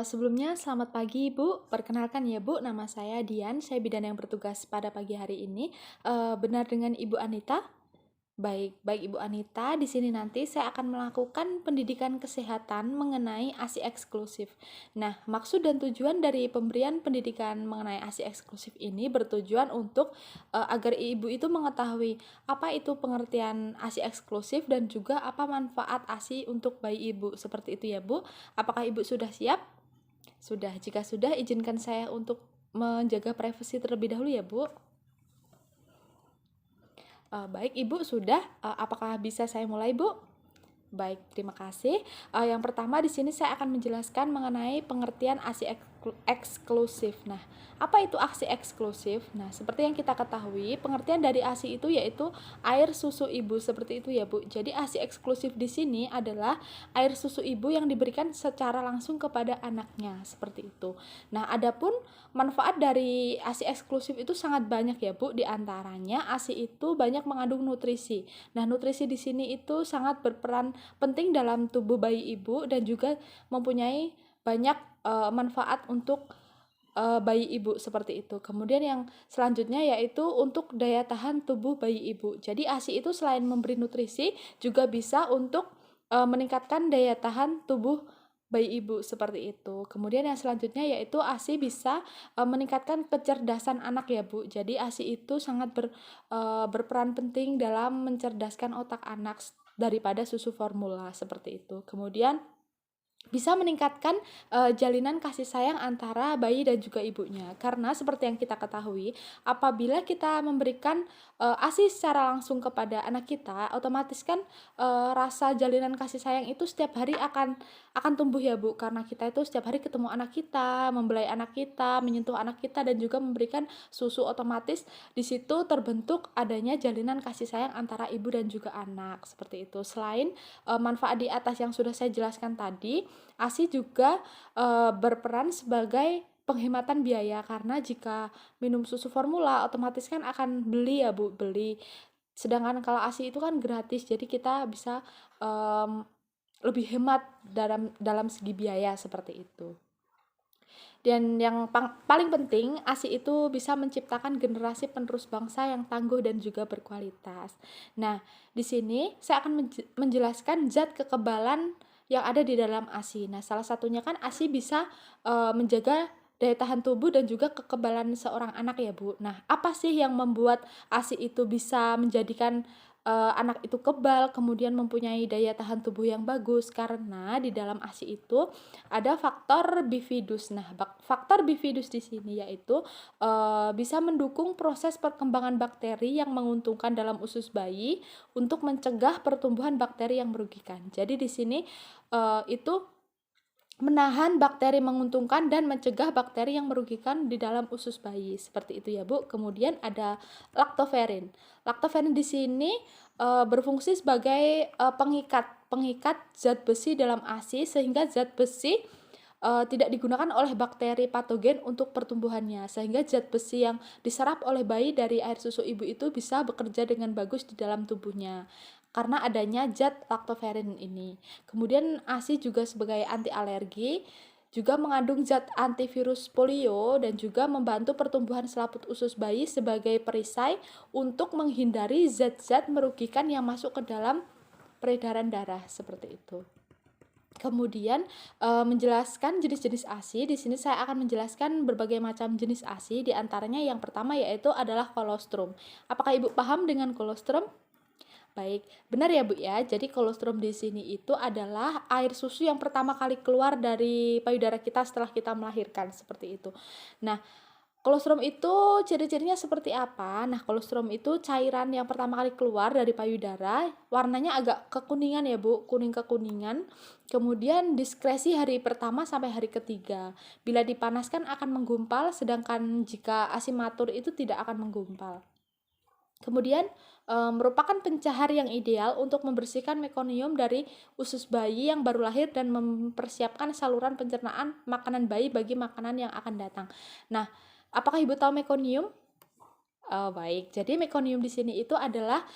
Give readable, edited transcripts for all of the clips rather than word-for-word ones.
Sebelumnya selamat pagi Ibu, perkenalkan ya Bu, nama saya Dian, saya bidan yang bertugas pada pagi hari ini. Benar dengan Ibu Anita? Baik Ibu Anita, di sini nanti saya akan melakukan pendidikan kesehatan mengenai ASI eksklusif. Nah, maksud dan tujuan dari pemberian pendidikan mengenai ASI eksklusif ini bertujuan untuk agar Ibu itu mengetahui apa itu pengertian ASI eksklusif dan juga apa manfaat ASI untuk bayi Ibu. Seperti itu ya Bu. Apakah Ibu sudah siap? Sudah, jika sudah izinkan saya untuk menjaga privasi terlebih dahulu ya Bu. Baik Ibu sudah, apakah bisa saya mulai Bu? Baik, terima kasih. Yang pertama di sini saya akan menjelaskan mengenai pengertian ASI eksklusif. Nah, apa itu ASI eksklusif? Nah, seperti yang kita ketahui, pengertian dari ASI itu yaitu air susu ibu, seperti itu ya, Bu. Jadi ASI eksklusif di sini adalah air susu ibu yang diberikan secara langsung kepada anaknya, seperti itu. Nah, adapun manfaat dari ASI eksklusif itu sangat banyak ya, Bu. Di antaranya ASI itu banyak mengandung nutrisi. Nah, nutrisi di sini itu sangat berperan penting dalam tubuh bayi ibu dan juga mempunyai banyak manfaat untuk bayi ibu, seperti itu. Kemudian yang selanjutnya yaitu untuk daya tahan tubuh bayi ibu. Jadi ASI itu selain memberi nutrisi juga bisa untuk meningkatkan daya tahan tubuh bayi ibu, seperti itu. Kemudian yang selanjutnya yaitu ASI bisa meningkatkan kecerdasan anak ya Bu. Jadi ASI itu sangat berperan penting dalam mencerdaskan otak anak daripada susu formula, seperti itu. Kemudian bisa meningkatkan jalinan kasih sayang antara bayi dan juga ibunya, karena seperti yang kita ketahui, apabila kita memberikan ASI secara langsung kepada anak kita, otomatis kan rasa jalinan kasih sayang itu setiap hari akan tumbuh ya Bu, karena kita itu setiap hari ketemu anak kita, membelai anak kita, menyentuh anak kita dan juga memberikan susu, otomatis di situ terbentuk adanya jalinan kasih sayang antara ibu dan juga anak, seperti itu. Selain manfaat di atas yang sudah saya jelaskan tadi, ASI juga berperan sebagai penghematan biaya, karena jika minum susu formula otomatis kan akan beli ya Bu, beli. Sedangkan kalau ASI itu kan gratis, jadi kita bisa lebih hemat dalam segi biaya, seperti itu. Dan yang paling penting, ASI itu bisa menciptakan generasi penerus bangsa yang tangguh dan juga berkualitas. Nah, di sini saya akan menjelaskan zat kekebalan yang ada di dalam ASI. Nah, salah satunya kan ASI bisa menjaga daya tahan tubuh dan juga kekebalan seorang anak ya Bu. Nah, apa sih yang membuat ASI itu bisa menjadikan anak itu kebal, kemudian mempunyai daya tahan tubuh yang bagus? Karena di dalam ASI itu ada faktor bifidus. Nah, faktor bifidus di sini yaitu bisa mendukung proses perkembangan bakteri yang menguntungkan dalam usus bayi untuk mencegah pertumbuhan bakteri yang merugikan. Jadi di sini itu menahan bakteri menguntungkan dan mencegah bakteri yang merugikan di dalam usus bayi, seperti itu ya Bu. Kemudian ada laktoferin. Laktoferin di sini berfungsi sebagai pengikat zat besi dalam ASI, sehingga zat besi tidak digunakan oleh bakteri patogen untuk pertumbuhannya, sehingga zat besi yang diserap oleh bayi dari air susu ibu itu bisa bekerja dengan bagus di dalam tubuhnya karena adanya zat laktoferin ini. Kemudian ASI juga sebagai anti alergi, juga mengandung zat antivirus polio dan juga membantu pertumbuhan selaput usus bayi sebagai perisai untuk menghindari zat-zat merugikan yang masuk ke dalam peredaran darah, seperti itu. Kemudian menjelaskan jenis-jenis ASI, di sini saya akan menjelaskan berbagai macam jenis ASI, di antaranya yang pertama yaitu adalah kolostrum. Apakah Ibu paham dengan kolostrum? Baik, benar ya Bu ya. Jadi kolostrum di sini itu adalah air susu yang pertama kali keluar dari payudara kita setelah kita melahirkan, seperti itu. Nah, kolostrum itu ciri-cirinya seperti apa? Nah, kolostrum itu cairan yang pertama kali keluar dari payudara, warnanya agak kekuningan ya Bu, kuning kekuningan. Kemudian diskresi hari pertama sampai hari ketiga. Bila dipanaskan akan menggumpal, sedangkan jika asimatur itu tidak akan menggumpal. Kemudian merupakan pencahar yang ideal untuk membersihkan mekonium dari usus bayi yang baru lahir dan mempersiapkan saluran pencernaan makanan bayi bagi makanan yang akan datang. Nah, apakah Ibu tahu mekonium? Baik, jadi mekonium di sini itu adalah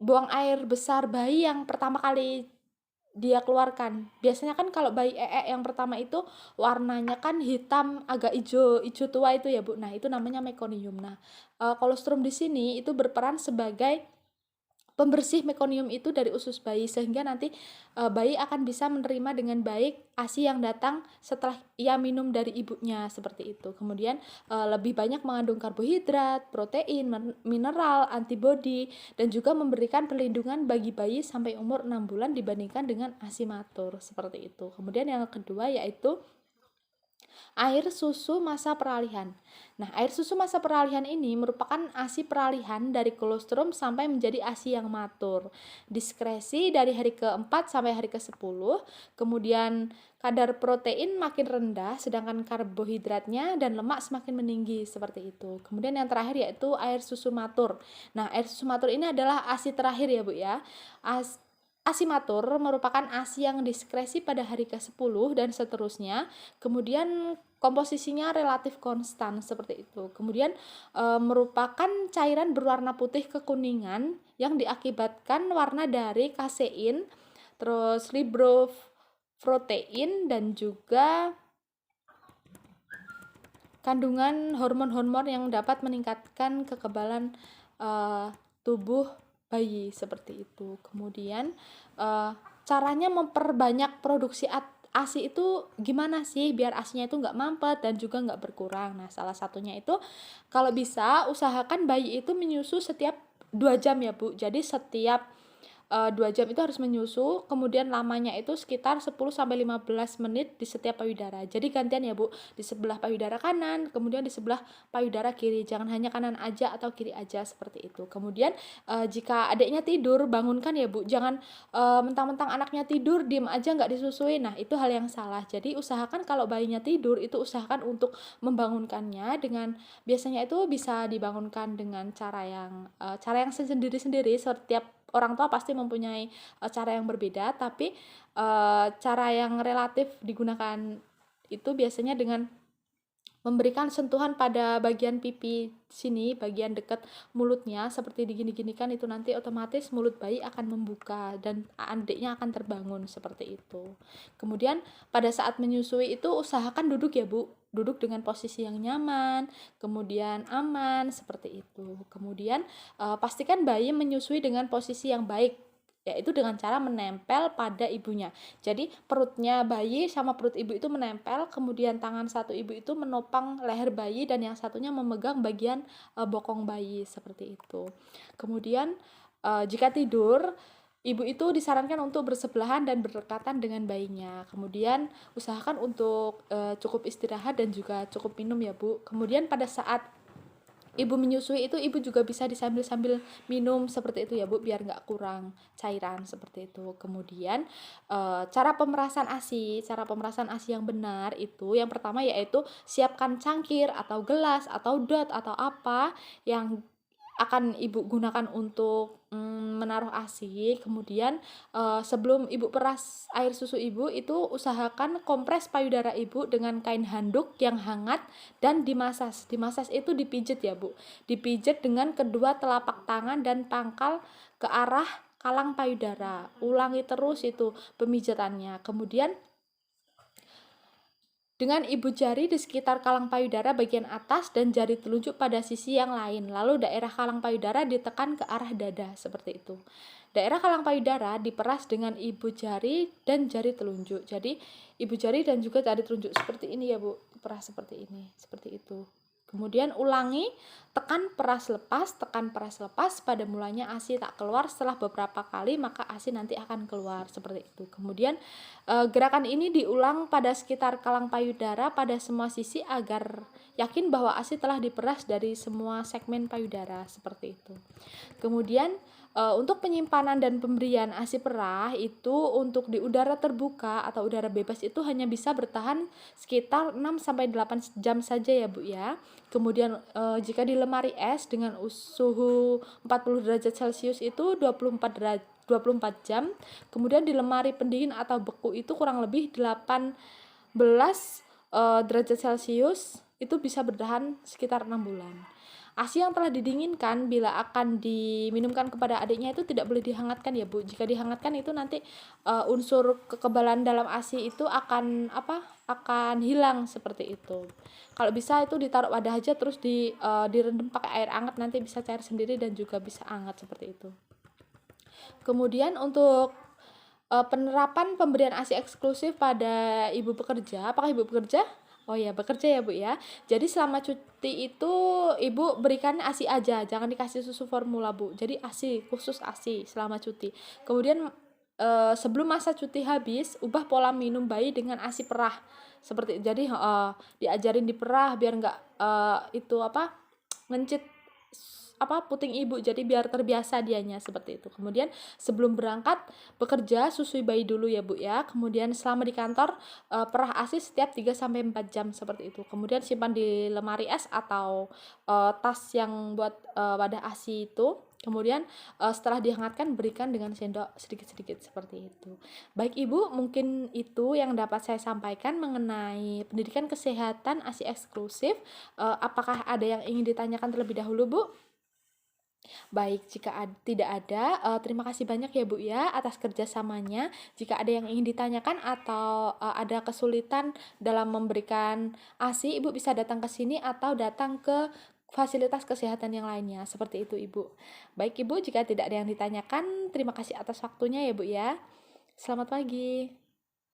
buang air besar bayi yang pertama kali dia keluarkan. Biasanya kan kalau bayi yang pertama itu warnanya kan hitam agak hijau tua itu ya Bu. Nah, itu namanya mekonium. Nah, kolostrum di sini itu berperan sebagai pembersih mekonium itu dari usus bayi, sehingga nanti bayi akan bisa menerima dengan baik ASI yang datang setelah ia minum dari ibunya, seperti itu. Kemudian lebih banyak mengandung karbohidrat, protein, mineral, antibodi, dan juga memberikan perlindungan bagi bayi sampai umur 6 bulan dibandingkan dengan ASI matur, seperti itu. Kemudian yang kedua yaitu air susu masa peralihan. Nah, air susu masa peralihan ini merupakan ASI peralihan dari kolostrum sampai menjadi ASI yang matur. Diskresi dari hari ke-4 sampai hari ke-10, kemudian kadar protein makin rendah, sedangkan karbohidratnya dan lemak semakin meninggi, seperti itu. Kemudian yang terakhir yaitu air susu matur. Nah, air susu matur ini adalah ASI terakhir ya Bu ya. ASI matur merupakan ASI yang diskresi pada hari ke-10 dan seterusnya. Kemudian komposisinya relatif konstan, seperti itu. Kemudian merupakan cairan berwarna putih kekuningan yang diakibatkan warna dari kasein, terus lipoprotein, dan juga kandungan hormon-hormon yang dapat meningkatkan kekebalan tubuh bayi, seperti itu. Kemudian caranya memperbanyak produksi ASI itu gimana sih biar ASInya itu nggak mampet dan juga nggak berkurang. Nah, salah satunya itu kalau bisa usahakan bayi itu menyusu setiap 2 jam ya Bu. Jadi setiap 2 jam itu harus menyusu, kemudian lamanya itu sekitar 10-15 menit di setiap payudara. Jadi gantian ya Bu, di sebelah payudara kanan, kemudian di sebelah payudara kiri. Jangan hanya kanan aja atau kiri aja, seperti itu. Kemudian jika adiknya tidur, bangunkan ya Bu. Jangan mentang-mentang anaknya tidur, diem aja nggak disusui. Nah, itu hal yang salah. Jadi usahakan kalau bayinya tidur, itu usahakan untuk membangunkannya dengan, biasanya itu bisa dibangunkan dengan cara yang sendiri-sendiri. Setiap orang tua pasti mempunyai cara yang berbeda, tapi cara yang relatif digunakan itu biasanya dengan memberikan sentuhan pada bagian pipi sini, bagian dekat mulutnya, seperti digini-ginikan, itu nanti otomatis mulut bayi akan membuka dan adiknya akan terbangun, seperti itu. Kemudian pada saat menyusui itu usahakan duduk ya Bu, duduk dengan posisi yang nyaman, kemudian aman, seperti itu. Kemudian pastikan bayi menyusui dengan posisi yang baik, yaitu dengan cara menempel pada ibunya. Jadi perutnya bayi sama perut ibu itu menempel, kemudian tangan satu ibu itu menopang leher bayi dan yang satunya memegang bagian bokong bayi, seperti itu. Kemudian jika tidur, ibu itu disarankan untuk bersebelahan dan berdekatan dengan bayinya. Kemudian usahakan untuk cukup istirahat dan juga cukup minum ya Bu. Kemudian pada saat ibu menyusui itu ibu juga bisa disambil-sambil minum, seperti itu ya Bu, biar nggak kurang cairan, seperti itu. Kemudian cara pemerasan ASI yang benar itu yang pertama yaitu siapkan cangkir atau gelas atau dot atau apa yang akan ibu gunakan untuk menaruh ASI. Kemudian sebelum ibu peras air susu ibu, itu usahakan kompres payudara ibu dengan kain handuk yang hangat dan dimasas itu dipijit ya Bu, dipijit dengan kedua telapak tangan dan pangkal ke arah kalang payudara. Ulangi terus itu pemijatannya. Kemudian dengan ibu jari di sekitar kalang payudara bagian atas dan jari telunjuk pada sisi yang lain. Lalu daerah kalang payudara ditekan ke arah dada, seperti itu. Daerah kalang payudara diperas dengan ibu jari dan jari telunjuk. Jadi ibu jari dan juga jari telunjuk seperti ini ya Bu, peras seperti ini, seperti itu. Kemudian ulangi, tekan peras lepas, pada mulanya ASI tak keluar. Setelah beberapa kali maka ASI nanti akan keluar, seperti itu. Kemudian gerakan ini diulang pada sekitar kalang payudara pada semua sisi agar yakin bahwa ASI telah diperas dari semua segmen payudara, seperti itu. Kemudian untuk penyimpanan dan pemberian ASI perah itu untuk di udara terbuka atau udara bebas itu hanya bisa bertahan sekitar 6-8 jam saja ya Bu ya. Kemudian jika di lemari es dengan suhu 40 derajat Celcius itu 24 jam. Kemudian di lemari pendingin atau beku itu kurang lebih 18 derajat Celcius itu bisa bertahan sekitar 6 bulan. ASI yang telah didinginkan bila akan diminumkan kepada adiknya itu tidak boleh dihangatkan ya Bu. Jika dihangatkan itu nanti unsur kekebalan dalam ASI itu akan akan hilang seperti itu. Kalau bisa itu ditaruh wadah aja, terus direndam pakai air hangat, nanti bisa cair sendiri dan juga bisa hangat seperti itu. Kemudian untuk penerapan pemberian ASI eksklusif pada ibu pekerja. Apakah ibu bekerja? Oh ya, bekerja ya Bu ya. Jadi selama cuti itu ibu berikan ASI aja, jangan dikasih susu formula Bu. Jadi ASI, khusus ASI selama cuti. Kemudian sebelum masa cuti habis, ubah pola minum bayi dengan ASI perah. Seperti jadi diajarin diperah biar nggak ngencit puting ibu, jadi biar terbiasa dianya seperti itu. Kemudian sebelum berangkat bekerja susui bayi dulu ya Bu ya. Kemudian selama di kantor perah ASI setiap 3 sampai 4 jam seperti itu. Kemudian simpan di lemari es atau tas yang buat wadah ASI itu. Kemudian setelah dihangatkan berikan dengan sendok sedikit-sedikit seperti itu. Baik Ibu, mungkin itu yang dapat saya sampaikan mengenai pendidikan kesehatan ASI eksklusif. Apakah ada yang ingin ditanyakan terlebih dahulu Bu? Baik, jika tidak ada, terima kasih banyak ya Bu ya atas kerjasamanya. Jika ada yang ingin ditanyakan atau ada kesulitan dalam memberikan ASI, Ibu bisa datang ke sini atau datang ke fasilitas kesehatan yang lainnya. Seperti itu Ibu. Baik Ibu, jika tidak ada yang ditanyakan, terima kasih atas waktunya ya Bu ya. Selamat pagi.